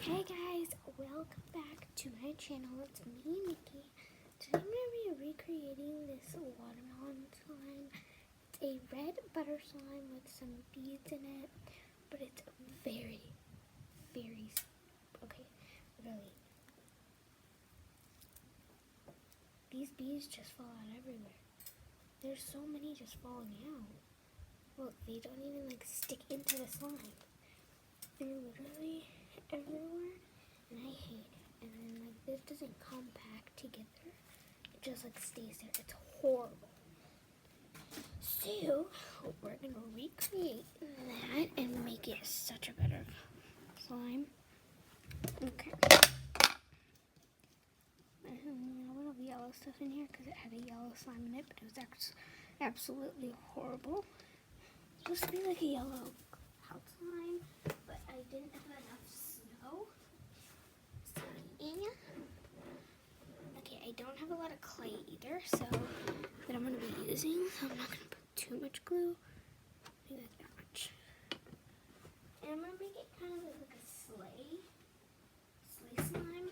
Hey guys, welcome back to my channel. It's me, Nikki. Today I'm going to be recreating this watermelon slime. It's a red butter slime with some beads in it, but it's very, okay, really. These beads just fall out everywhere. There's so many just falling out. Look, they don't even stick into the slime. They're literally everywhere, and I hate it. And then this doesn't compact together. It just stays there. It's horrible. So we're gonna recreate that and make it such a better slime. Okay. A little of yellow stuff in here because it had a yellow slime in it, but it was absolutely horrible. It's supposed to be like a yellow cloud slime, but I didn't have enough snow. So yeah. Okay, I don't have a lot of clay either, so that I'm going to be using, so I'm not going to put too much glue. Maybe like that much. And I'm going to make it kind of like a sleigh slime.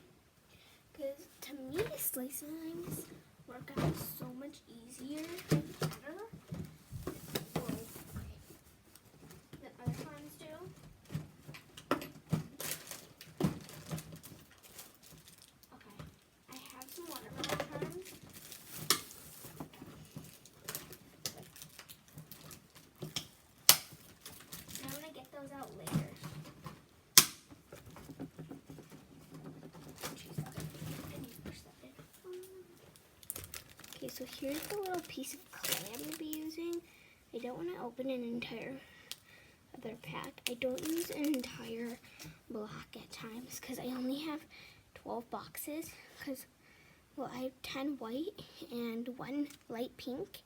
Because to me, sleigh slimes work out so much easier and better. Than other slimes do. Out later. Okay, so here's the little piece of clay I'm going to be using. I don't want to open an entire other pack. I don't use an entire block at times because I only have 12 boxes. Because, well, I have 10 white and 1 light pink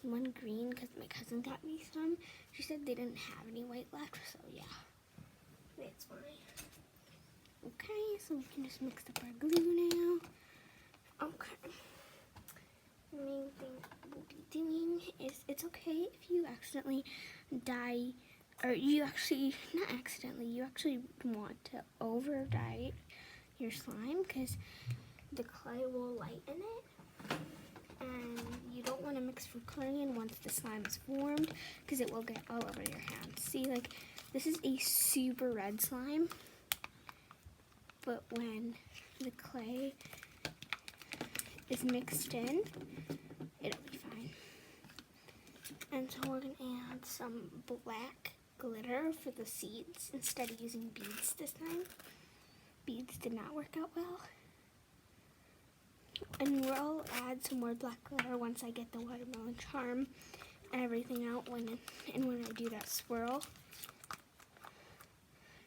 and 1 green because my cousin got me some. She said they didn't have any white left, so yeah. That's fine. Okay, so we can just mix up our glue now. Okay. The main thing we'll be doing is it's okay if you accidentally dye, or you actually, not accidentally, you actually want to over dye your slime because the clay will lighten it. And you don't want to mix food coloring in once the slime is formed because it will get all over your hands. See, this is a super red slime, but when the clay is mixed in, it'll be fine. And so we're going to add some black glitter for the seeds instead of using beads this time. Beads did not work out well. And we'll add some more black glitter once I get the watermelon charm and everything out when I do that swirl.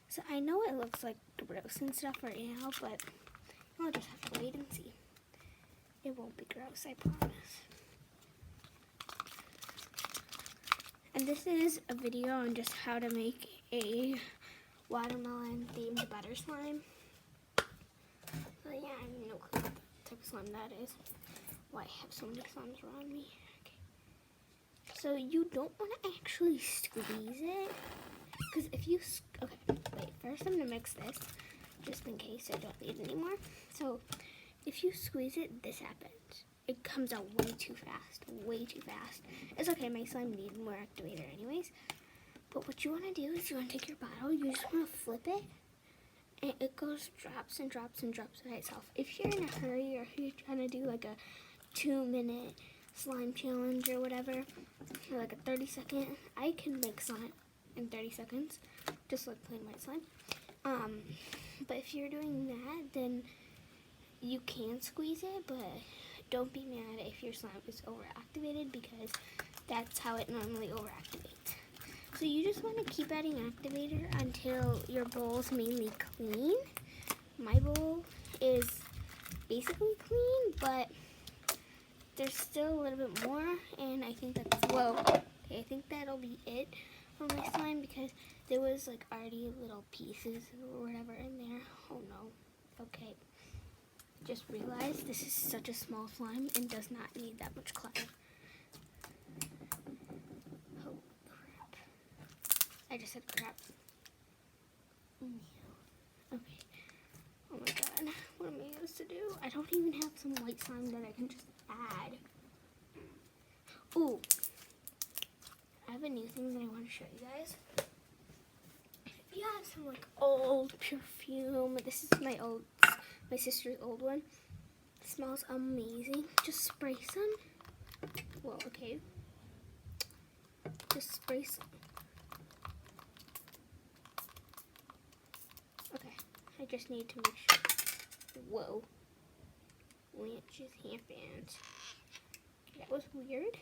So I know it looks like gross and stuff right now, but I'll just have to wait and see. It won't be gross, I promise. And this is a video on just how to make a watermelon themed butter slime. So yeah, I have no clue what type of slime that is. Why I have so many slimes around me. Okay. So you don't want to actually squeeze it. Because if you, okay, wait, first I'm going to mix this, just in case I don't need it anymore. So, if you squeeze it, this happens. It comes out way too fast, way too fast. It's okay, my slime needs more activator anyways. But what you want to do is you want to take your bottle, you just want to flip it, and it goes drops and drops and drops by itself. If you're in a hurry, or if you're trying to do like a 2-minute slime challenge or whatever, or like a 30-second, I can make slime in 30 seconds, just like plain white slime. But if you're doing that, then you can squeeze it, but don't be mad if your slime is overactivated because that's how it normally overactivates. So you just want to keep adding activator until your bowl is mainly clean. My bowl is basically clean, but there's still a little bit more, and I think that's, well, okay, I think that'll be it for my slime because there was already little pieces or whatever in there. Oh no. Okay. Just realized this is such a small slime and does not need that much clutter. Oh crap. I just said crap. Okay. I don't even have some white slime that I can just add. Ooh, I have a new thing that I want to show you guys. If you have some like old perfume, this is my sister's old one. It smells amazing. Just spray some. Well, okay. Just spray some. Okay, I just need to make sure. Whoa. What just happened? That was weird.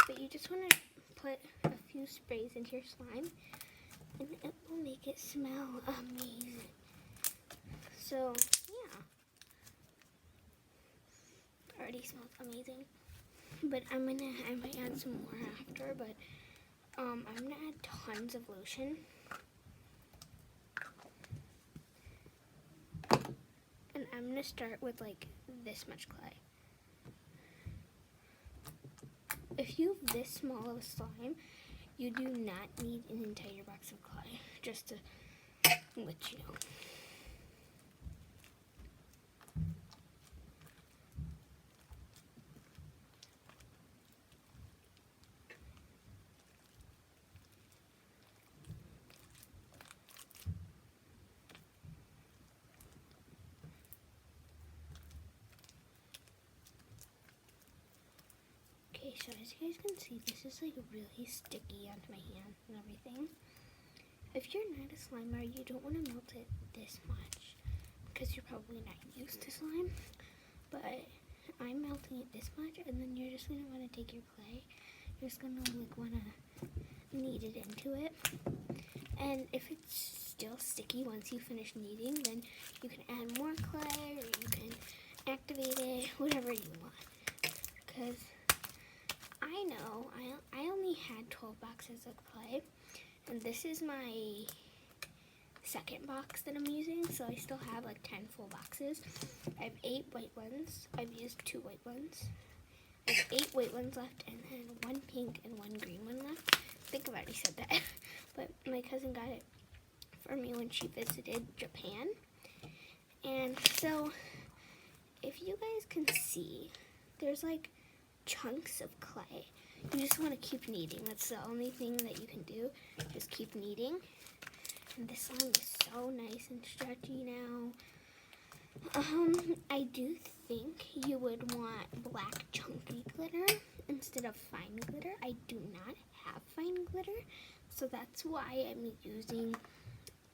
But you just want to put a few sprays into your slime and it will make it smell amazing. So, yeah. It already smells amazing. But I might add some more after, but I'm gonna add tons of lotion. And I'm gonna start with like this much clay. If you have this small of a slime, you do not need an entire box of clay, just to let you know. Okay, so as you guys can see, this is like really sticky onto my hand and everything. If you're not a slimer, you don't want to melt it this much because you're probably not used to slime. But I'm melting it this much, and then you're just gonna want to take your clay. You're just gonna like want to knead it into it. And if it's still sticky once you finish kneading, then you can add more clay or you can activate it, whatever you want. Because I know I only had 12 boxes of clay, and this is my second box that I'm using, so I still have like 10 full boxes. I have 8 white ones. I've used 2 white ones. I have 8 white ones left, and then 1 pink and 1 green one left. I think I've already said that, but my cousin got it for me when she visited Japan. And so, if you guys can see, there's like chunks of clay. You just want to keep kneading. That's the only thing that you can do. Just keep kneading. And this slime is so nice and stretchy now. I do think you would want black chunky glitter instead of fine glitter. I do not have fine glitter, so that's why I'm using,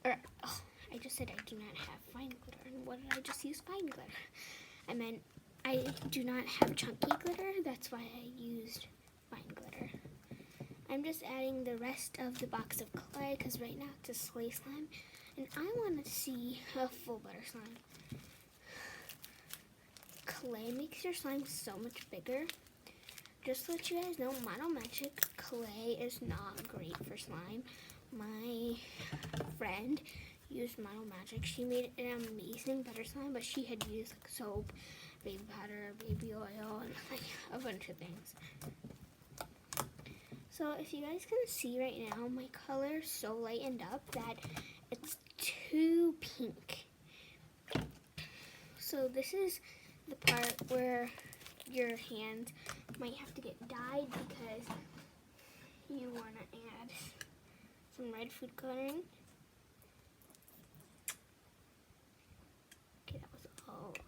I just said I do not have fine glitter. And what did I just use fine glitter? I meant I do not have chunky glitter, that's why I used fine glitter. I'm just adding the rest of the box of clay because right now it's a slay slime, and I want to see a full butter slime. Clay makes your slime so much bigger. Just to let you guys know, Mono Magic clay is not great for slime. My friend used Mono Magic. She made an amazing butter slime, but she had used like soap, baby powder, baby oil, and like a bunch of things. So if you guys can see right now, my color is so lightened up that it's too pink. So this is the part where your hand might have to get dyed because you want to add some red food coloring. Okay, that was a lot.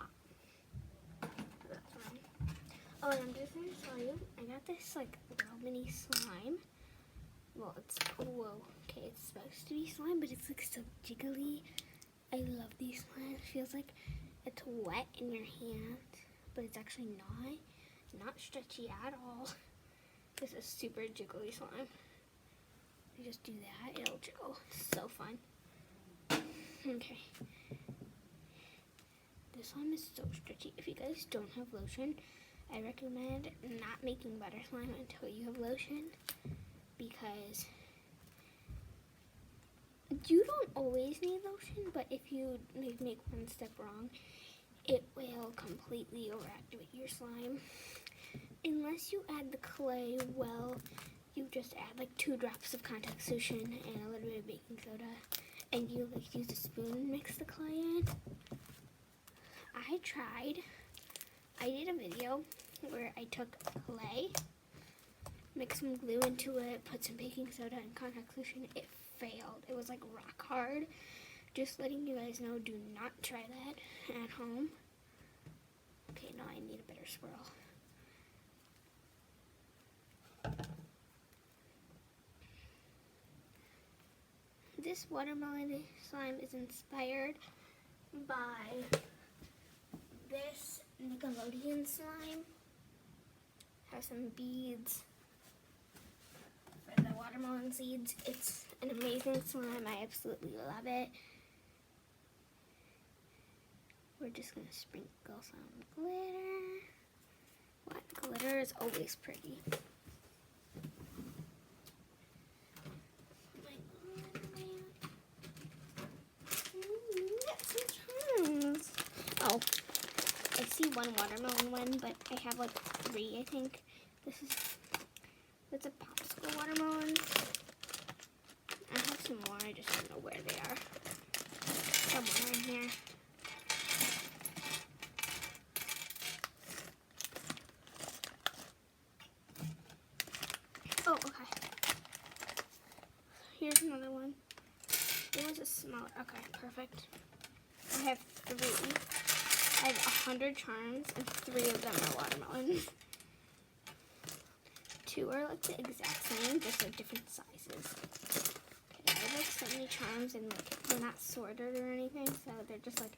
That's fine. Oh, and I'm just going to tell you, I got this like little mini slime. Well, okay, it's supposed to be slime, but it's like so jiggly. I love these slimes. It feels like it's wet in your hand, but it's actually not stretchy at all. This is super jiggly slime. You just do that, it'll jiggle. It's so fun. Okay. This slime is so stretchy. If you guys don't have lotion, I recommend not making butter slime until you have lotion, because you don't always need lotion, but if you make one step wrong, it will completely overactivate your slime. Unless you add the clay, well, you just add like 2 drops of contact solution and a little bit of baking soda, and you like use a spoon and mix the clay in. I did a video where I took clay, mixed some glue into it, put some baking soda and contact solution. It failed. It was like rock hard. Just letting you guys know, do not try that at home. Okay, now I need a better swirl. This watermelon slime is inspired by this Nickelodeon slime. Has some beads for the watermelon seeds. It's an amazing slime. I absolutely love it. We're just gonna sprinkle some glitter. What? Glitter is always pretty. Oh, I see one watermelon one, but I have like 3, I think. That's a popsicle watermelon. I have some more, I just don't know where they are. Somewhere in here. Oh, okay. Here's another one. It was a smaller, okay, perfect. I have 3. I have 100 charms, and 3 of them are watermelons. 2 are like the exact same, just like different sizes. Okay, I have like so many charms, and like they're not sorted or anything, so they're just like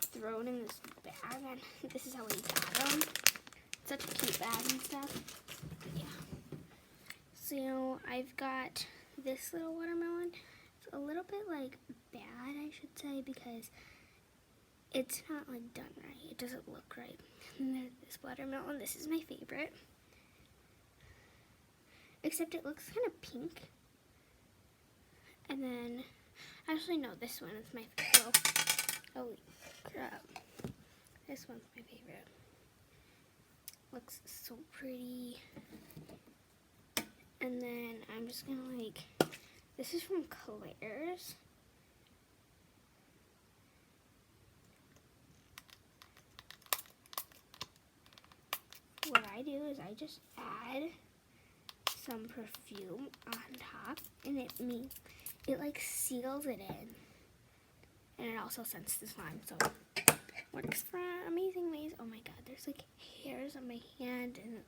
thrown in this bag, and this is how we got them. It's such a cute bag and stuff. Yeah. So I've got this little watermelon. It's a little bit like bad, I should say, because it's not like done right. It doesn't look right. And there's this watermelon. This is my favorite. Except it looks kind of pink. And then, actually no, this one is my favorite. Holy crap. This one's my favorite. Looks so pretty. And then I'm just gonna like, this is from Claire's. What I do is I just add some perfume on top, and it like seals it in, and it also scents the slime, so it works for amazing ways. Oh my god, there's like hairs on my hand and it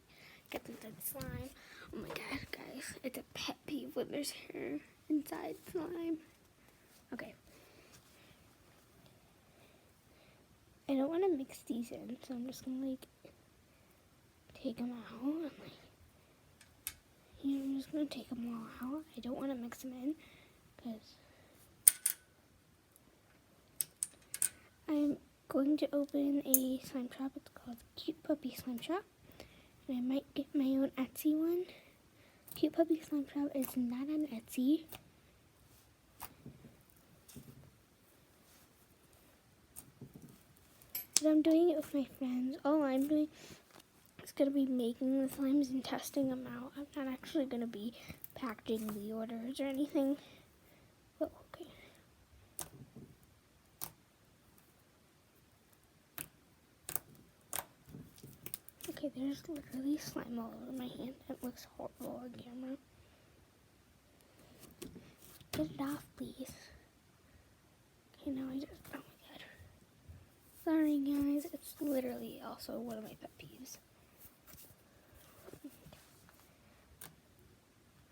gets inside the slime. Oh my god, guys, it's a pet peeve when there's hair inside slime. Okay. I don't want to mix these in, so I'm just gonna like take them out and like, I'm just gonna take them all out. I don't want to mix them in because I'm going to open a slime shop. It's called Cute Puppy Slime Shop, and I might get my own Etsy one. Cute Puppy Slime Shop is not on Etsy. But I'm doing it with my friends. All I'm doing is going to be making the slimes and testing them out. I'm not actually going to be packaging the orders or anything. Oh, okay. Okay, there's literally slime all over my hand. It looks horrible on camera. Get it off, please. Okay, now I just, oh my god. Sorry guys, it's literally also one of my pet peeves.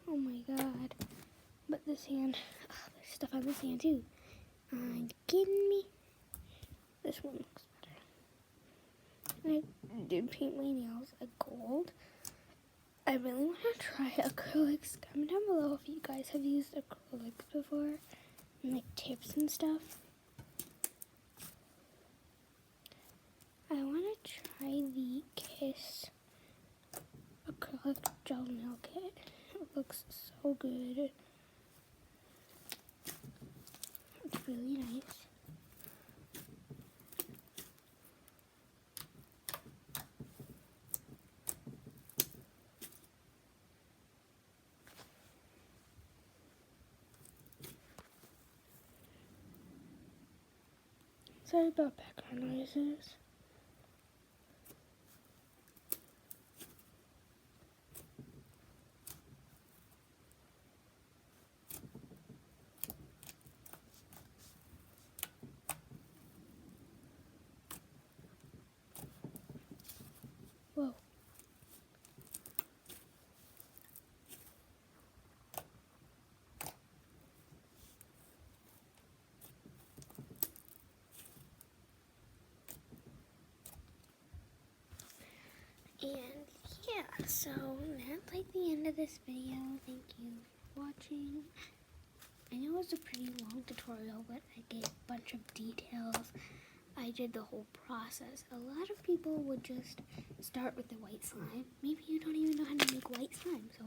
Oh my god. But this hand, there's stuff on this hand too. Are you kidding me? This one looks better. I did paint my nails a gold. I really want to try acrylics. Comment down below if you guys have used acrylics before. And like tips and stuff. I want to try the Kiss acrylic gel nail kit. It looks so good. It's really nice. Sorry about background noises. Whoa. And yeah, so that's like the end of this video. Thank you for watching. I know it was a pretty long tutorial, but I gave a bunch of details. I did the whole process. A lot of people would just start with the white slime. Maybe you don't even know how to make white slime. So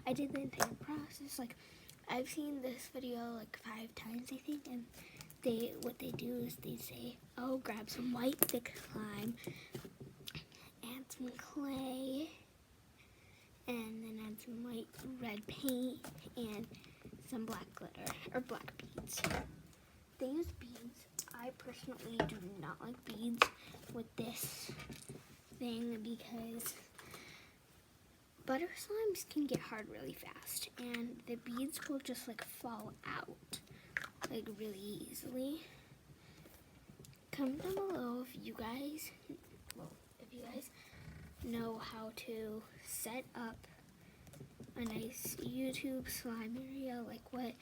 I did the entire process. Like, I've seen this video like 5 times, I think, and what they do is they say, oh, grab some white thick slime, add some clay, and then add some white red paint and some black glitter or black beads. They use beads. I personally do not like beads with this thing because butter slimes can get hard really fast and the beads will just like fall out like really easily. Comment down below if you guys know how to set up a nice YouTube slime area like what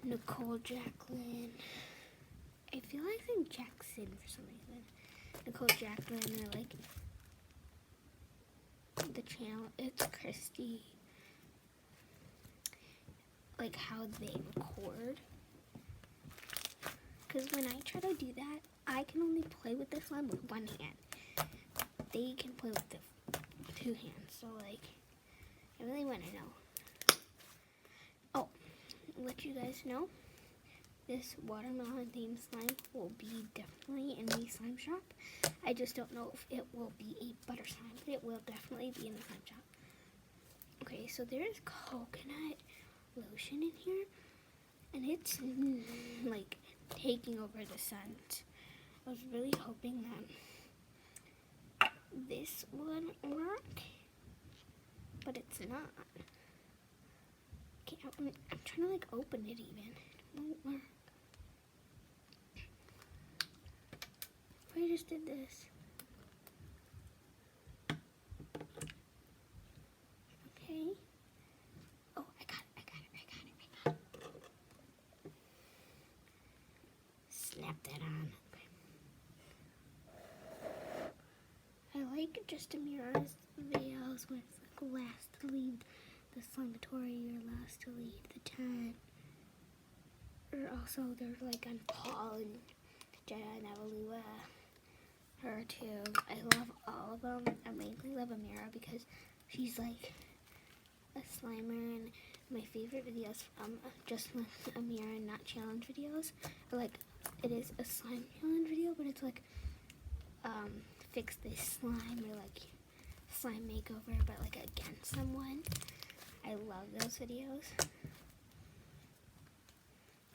Nicole Jacqueline, I feel like I'm Jackson for some reason, Nicole Jacqueline, or like the channel, it's Christy, like how they record. Because when I try to do that, I can only play with the slime with one hand. They can play with the 2 hands, so like, I really want to know. Oh, let you guys know, this watermelon themed slime will be definitely in the slime shop. I just don't know if it will be a butter slime, but it will definitely be in the slime shop. Okay, so there's coconut lotion in here, and it's like taking over the scent. I was really hoping that this would work, but it's not. Okay, I'm trying to like open it even. It won't work. I just did this. Okay. Oh, I got it. Snap that on. Okay. I like just Amira's videos when it's like last to leave the Slimatory or last to leave the tent. Or also they're like on Paul and Jenna and Evalua. Her too. I love all of them. I mainly love Amira because she's like a slimer, and my favorite videos from just with Amira and not challenge videos are like, it is a slime challenge video, but it's like fix this slime or like slime makeover, but like against someone. I love those videos.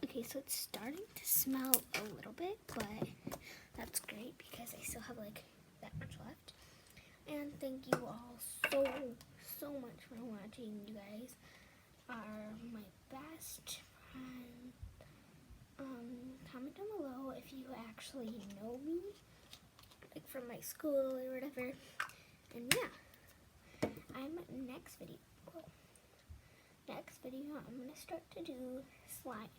Okay, so it's starting to smell a little bit, but that's great because I still have like that much left. And thank you all so much for watching. You guys are my best friend. Comment down below if you actually know me, like from my school or whatever. And yeah, next video I'm gonna start to do slime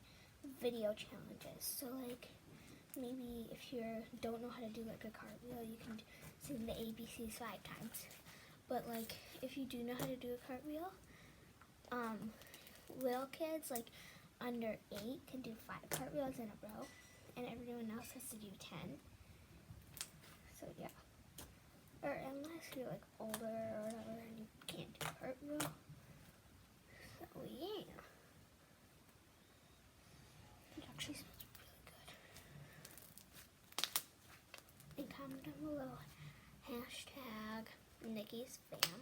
video challenges. So like, maybe if you don't know how to do like a cartwheel, you can sing the ABCs 5 times. But like, if you do know how to do a cartwheel, little kids like under 8 can do 5 cartwheels in a row, and everyone else has to do 10. So yeah. Or unless you're like older or whatever and you can't do cartwheel. So yeah. It actually smells really good. And comment down below hashtag Nikki's Fam.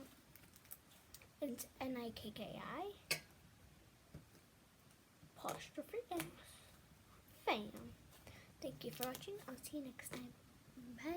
It's NIKKI apostrophe S Fam. Thank you for watching. I'll see you next time. Bye.